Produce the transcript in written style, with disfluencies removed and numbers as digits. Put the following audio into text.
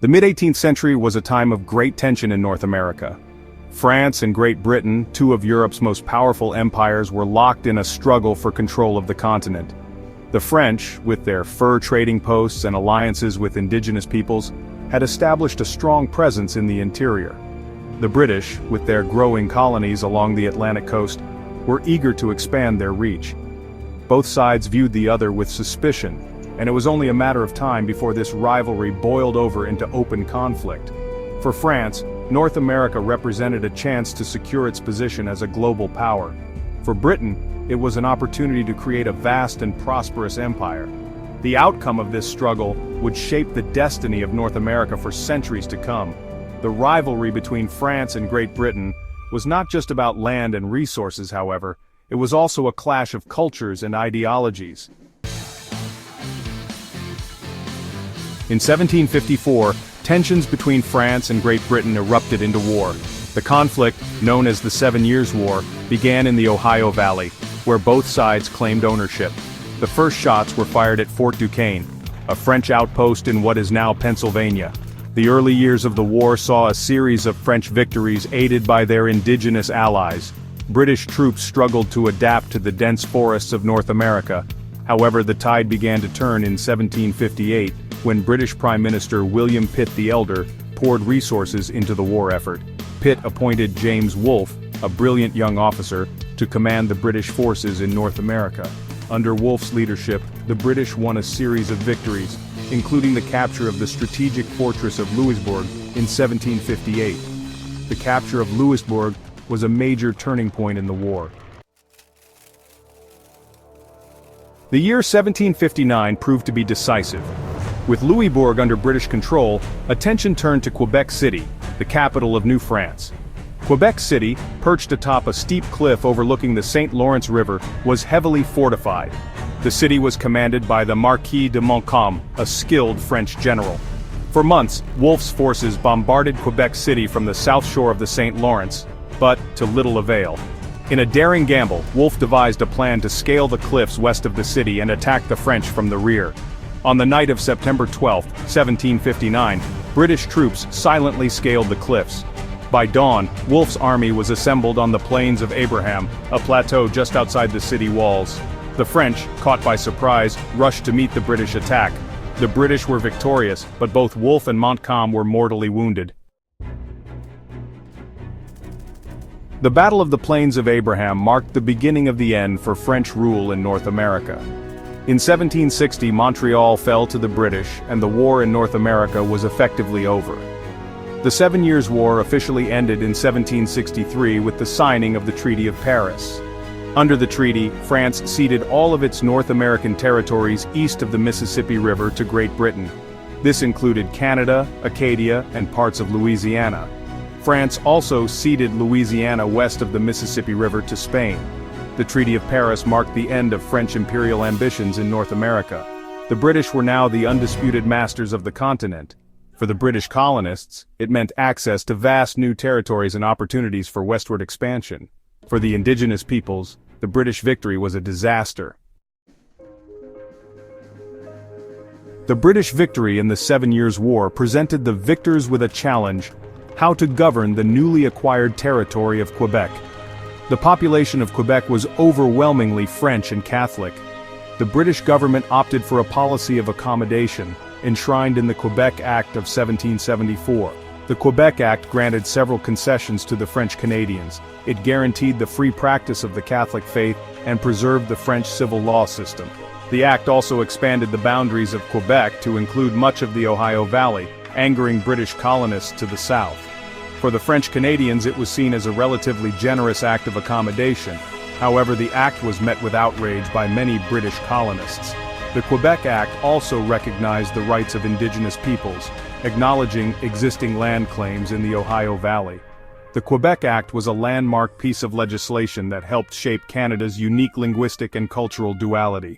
The mid-18th century was a time of great tension in North America. France and Great Britain, two of Europe's most powerful empires, were locked in a struggle for control of the continent. The French, with their fur trading posts and alliances with indigenous peoples, had established a strong presence in the interior. The British, with their growing colonies along the Atlantic coast, were eager to expand their reach. Both sides viewed the other with suspicion, and it was only a matter of time before this rivalry boiled over into open conflict. For France, North America represented a chance to secure its position as a global power. For Britain, it was an opportunity to create a vast and prosperous empire. The outcome of this struggle would shape the destiny of North America for centuries to come. The rivalry between France and Great Britain was not just about land and resources, however, it was also a clash of cultures and ideologies. In 1754, tensions between France and Great Britain erupted into war. The conflict, known as the 7 Years' War, began in the Ohio Valley, where both sides claimed ownership. The first shots were fired at Fort Duquesne, a French outpost in what is now Pennsylvania. The early years of the war saw a series of French victories aided by their indigenous allies. British troops struggled to adapt to the dense forests of North America. However, the tide began to turn in 1758, when British Prime Minister William Pitt the Elder poured resources into the war effort. Pitt appointed James Wolfe, a brilliant young officer, to command the British forces in North America. Under Wolfe's leadership, the British won a series of victories, including the capture of the strategic fortress of Louisbourg in 1758. The capture of Louisbourg was a major turning point in the war. The year 1759 proved to be decisive. With Louisbourg under British control, attention turned to Quebec City, the capital of New France. Quebec City, perched atop a steep cliff overlooking the St. Lawrence River, was heavily fortified. The city was commanded by the Marquis de Montcalm, a skilled French general. For months, Wolfe's forces bombarded Quebec City from the south shore of the St. Lawrence, but to little avail. In a daring gamble, Wolfe devised a plan to scale the cliffs west of the city and attack the French from the rear. On the night of September 12, 1759, British troops silently scaled the cliffs. By dawn, Wolfe's army was assembled on the plains of Abraham, a plateau just outside the city walls. The French, caught by surprise, rushed to meet the British attack. The British were victorious, but both Wolfe and Montcalm were mortally wounded. The Battle of the Plains of Abraham marked the beginning of the end for French rule in North America. In 1760, Montreal fell to the British, and the war in North America was effectively over. The 7 Years' War officially ended in 1763 with the signing of the Treaty of Paris. Under the treaty, France ceded all of its North American territories east of the Mississippi River to Great Britain. This included Canada, Acadia, and parts of Louisiana. France also ceded Louisiana west of the Mississippi River to Spain. The Treaty of Paris marked the end of French imperial ambitions in North America. The British were now the undisputed masters of the continent. For the British colonists, it meant access to vast new territories and opportunities for westward expansion. For the indigenous peoples, the British victory was a disaster. The British victory in the 7 Years' War presented the victors with a challenge: how to govern the newly acquired territory of Quebec. The population of Quebec was overwhelmingly French and Catholic. The British government opted for a policy of accommodation, enshrined in the Quebec Act of 1774. The Quebec Act granted several concessions to the French Canadians. It guaranteed the free practice of the Catholic faith and preserved the French civil law system. The act also expanded the boundaries of Quebec to include much of the Ohio Valley, angering British colonists to the south. For the French Canadians, it was seen as a relatively generous act of accommodation. However, the act was met with outrage by many British colonists. The Quebec Act also recognized the rights of indigenous peoples, acknowledging existing land claims in the Ohio Valley. The Quebec Act was a landmark piece of legislation that helped shape Canada's unique linguistic and cultural duality.